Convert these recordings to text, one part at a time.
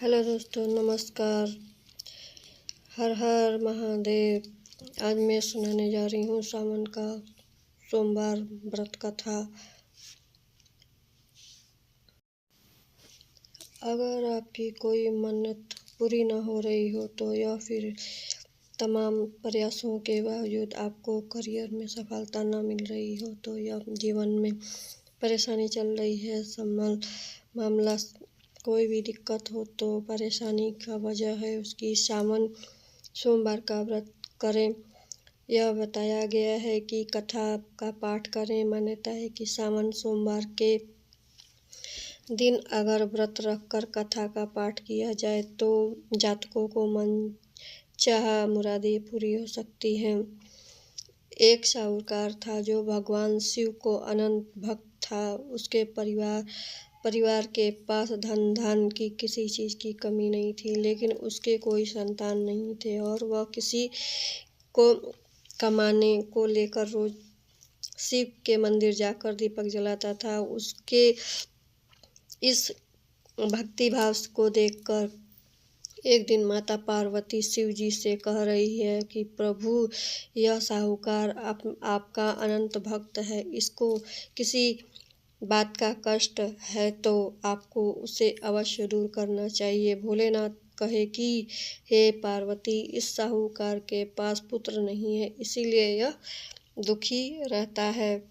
Hello दोस्तों, नमस्कार। हर हर महादेव। आज मैं सुनाने जा रही हूँ सावन का सोमवार व्रत कथा। अगर आपकी कोई मन्नत पूरी न हो रही हो तो या फिर तमाम प्रयासों के बावजूद आपको करियर में सफलता न मिल रही हो तो या जीवन में परेशानी चल रही है, मामला कोई भी दिक्कत हो तो परेशानी का वजह है उसकी सावन सोमवार का व्रत करें। यह बताया गया है कि कथा का पाठ करें। मान्यता है कि सावन सोमवार के दिन अगर व्रत रखकर कथा का पाठ किया जाए तो जातकों को मन चाहा मुरादें पूरी हो सकती हैं। एक साहूकार था जो भगवान शिव को अनंत भक्त था। उसके परिवार के पास धन की किसी चीज़ की कमी नहीं थी, लेकिन उसके कोई संतान नहीं थे और वह किसी को कमाने को लेकर रोज शिव के मंदिर जाकर दीपक जलाता था। उसके इस भक्ति भाव को देखकर एक दिन माता पार्वती शिव जी से कह रही है कि प्रभु, यह साहूकार आपका अनंत भक्त है, इसको किसी बात का कष्ट है तो आपको उसे अवश्य दूर करना चाहिए। भोलेनाथ कहे कि हे पार्वती, इस साहूकार के पास पुत्र नहीं है, इसीलिए यह दुखी रहता है।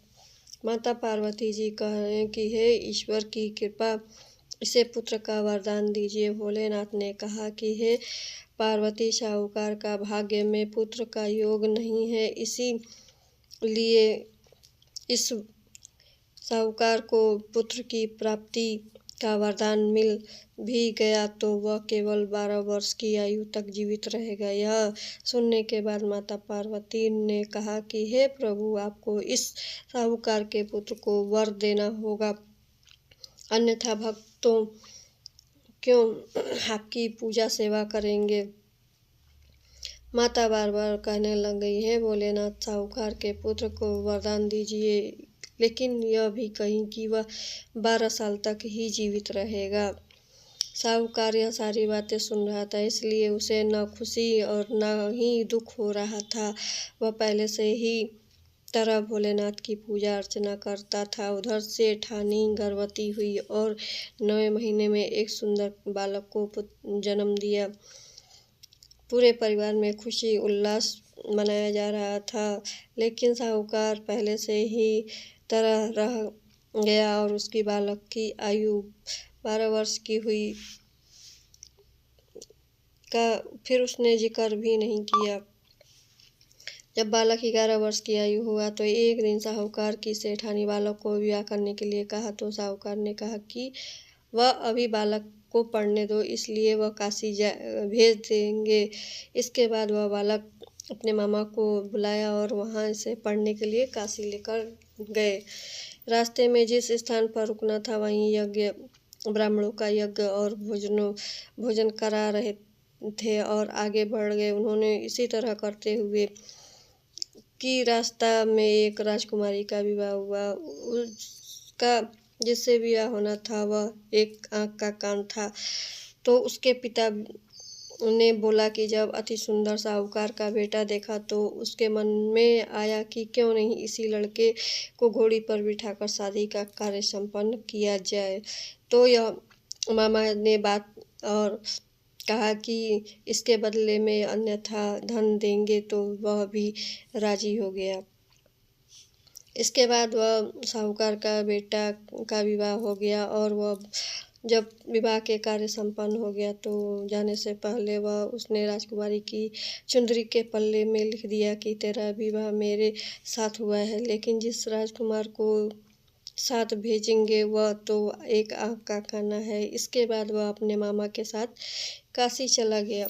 माता पार्वती जी कहें कि हे ईश्वर की कृपा, इसे पुत्र का वरदान दीजिए। भोलेनाथ ने कहा कि हे पार्वती, साहूकार का भाग्य में पुत्र का योग नहीं है, इसीलिए इस साहूकार को पुत्र की प्राप्ति का वरदान मिल भी गया तो वह केवल 12 वर्ष की आयु तक जीवित रहेगा। यह सुनने के बाद माता पार्वती ने कहा कि हे प्रभु, आपको इस साहूकार के पुत्र को वर देना होगा, अन्यथा भक्तों क्यों आपकी पूजा सेवा करेंगे। माता बार बार कहने लग गई, हे भोलेनाथ, साहूकार के पुत्र को वरदान दीजिए, लेकिन यह भी कहीं कि वह 12 साल तक ही जीवित रहेगा। साहूकार यह सारी बातें सुन रहा था, इसलिए उसे न खुशी और न ही दुख हो रहा था। वह पहले से ही तरह भोलेनाथ की पूजा अर्चना करता था। उधर से ठानी गर्भवती हुई और 9वें महीने में एक सुंदर बालक को जन्म दिया। पूरे परिवार में खुशी उल्लास मनाया जा रहा था, लेकिन साहूकार पहले से ही तरह रह गया और उसकी बालक की आयु 12 वर्ष की हुई का फिर उसने जिक्र भी नहीं किया। जब बालक 11 वर्ष की आयु हुआ तो एक दिन साहूकार की सेठानी बालक को विवाह करने के लिए कहा तो साहूकार ने कहा कि वह अभी बालक को पढ़ने दो, इसलिए वह काशी भेज देंगे। इसके बाद वह बालक अपने मामा को बुलाया और वहाँ से पढ़ने के लिए काशी लेकर गए। रास्ते में जिस स्थान पर रुकना था वहीं यज्ञ, ब्राह्मणों का यज्ञ और भोजन करा रहे थे और आगे बढ़ गए। उन्होंने इसी तरह करते हुए कि रास्ता में एक राजकुमारी का विवाह हुआ। उसका जिससे विवाह होना था वह एक आँख का कान था। तो उसके पिता ने बोला कि जब अति सुंदर साहूकार का बेटा देखा तो उसके मन में आया कि क्यों नहीं इसी लड़के को घोड़ी पर बिठाकर शादी का कार्य संपन्न किया जाए। तो यह मामा ने बात और कहा कि इसके बदले में अन्यथा धन देंगे, तो वह भी राजी हो गया। इसके बाद वह साहूकार का बेटा का विवाह हो गया और वह जब विवाह के कार्य संपन्न हो गया तो जाने से पहले वह उसने राजकुमारी की चुंदरी के पल्ले में लिख दिया कि तेरा विवाह मेरे साथ हुआ है, लेकिन जिस राजकुमार को साथ भेजेंगे वह तो एक आँख का काना है। इसके बाद वह अपने मामा के साथ काशी चला गया।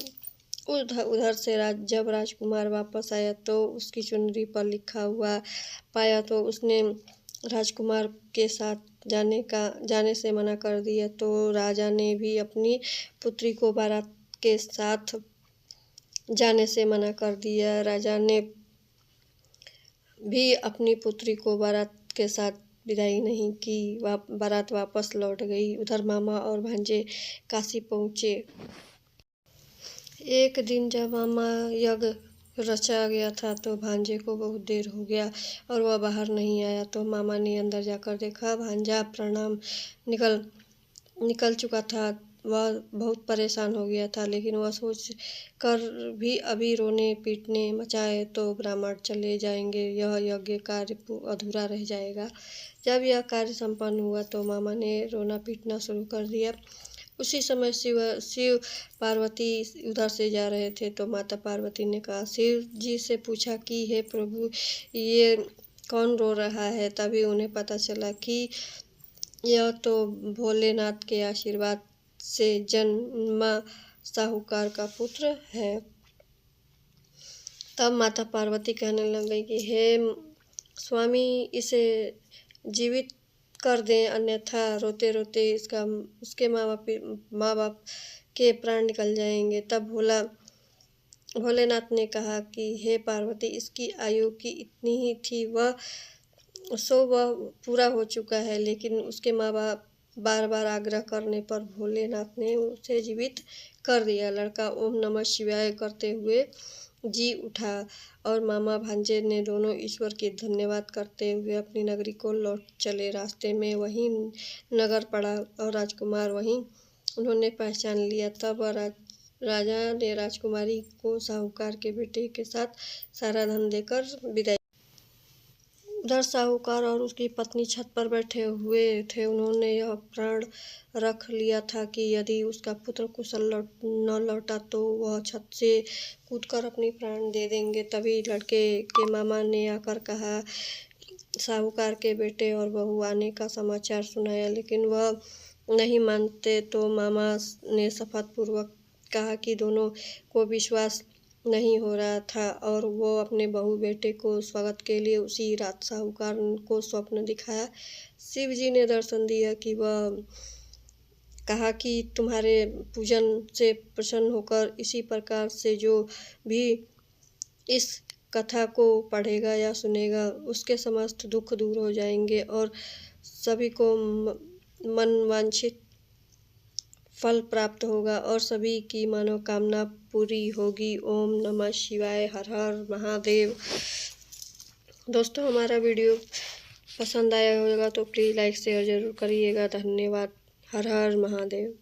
उधर से जब राजकुमार वापस आया तो उसकी चुनरी पर लिखा हुआ पाया तो उसने राजकुमार के साथ जाने से मना कर दिया। तो राजा ने भी अपनी पुत्री को बारात के साथ जाने से मना कर दिया। राजा ने भी अपनी पुत्री को बारात के साथ विदाई नहीं की। बारात वापस लौट गई। उधर मामा और भांजे काशी पहुँचे। एक दिन जब मामा यज्ञ रचा गया था तो भांजे को बहुत देर हो गया और वह बाहर नहीं आया। तो मामा ने अंदर जाकर देखा, भांजा प्रणाम निकल चुका था। वह बहुत परेशान हो गया था, लेकिन वह सोच कर भी अभी रोने पीटने मचाए तो ब्राह्मण चले जाएंगे, यह यज्ञ कार्य अधूरा रह जाएगा। जब यह कार्य संपन्न हुआ तो मामा ने रोना पीटना शुरू कर दिया। उसी समय शिव पार्वती उधर से जा रहे थे तो माता पार्वती ने कहा, शिव जी से पूछा कि हे प्रभु, ये कौन रो रहा है। तभी उन्हें पता चला कि यह तो भोलेनाथ के आशीर्वाद से जन्मा साहूकार का पुत्र है। तब माता पार्वती कहने लग गई कि हे स्वामी, इसे जीवित कर दें, अन्यथा रोते रोते उसके माँ बाप के प्राण निकल जाएंगे। तब भोलेनाथ ने कहा कि हे पार्वती, इसकी आयु की इतनी ही थी, वह पूरा हो चुका है। लेकिन उसके माँ बाप बार बार आग्रह करने पर भोलेनाथ ने उसे जीवित कर दिया। लड़का ओम नमः शिवाय करते हुए जी उठा और मामा भांजे ने दोनों ईश्वर की धन्यवाद करते हुए अपनी नगरी को लौट चले। रास्ते में वही नगर पड़ा और राजकुमार वहीं उन्होंने पहचान लिया। तब राजा ने राजकुमारी को साहूकार के बेटे के साथ सारा धन देकर विदाई। उधर साहूकार और उसकी पत्नी छत पर बैठे हुए थे। उन्होंने यह प्रण रख लिया था कि यदि उसका पुत्र कुशल न लौटा तो वह छत से कूदकर अपनी प्राण दे देंगे। तभी लड़के के मामा ने आकर कहा, साहूकार के बेटे और बहू आने का समाचार सुनाया, लेकिन वह नहीं मानते। तो मामा ने शपथपूर्वक कहा कि दोनों को विश्वास नहीं हो रहा था और वो अपने बहू बेटे को स्वागत के लिए उसी रात साहूकार को स्वप्न दिखाया। शिव जी ने दर्शन दिया कि वह कहा कि तुम्हारे पूजन से प्रसन्न होकर इसी प्रकार से जो भी इस कथा को पढ़ेगा या सुनेगा उसके समस्त दुख दूर हो जाएंगे और सभी को मनवांछित फल प्राप्त होगा और सभी की मनोकामना पूरी होगी। ओम नमः शिवाय। हर हर महादेव। दोस्तों, हमारा वीडियो पसंद आया होगा तो प्लीज़ लाइक शेयर ज़रूर करिएगा। धन्यवाद। हर हर महादेव।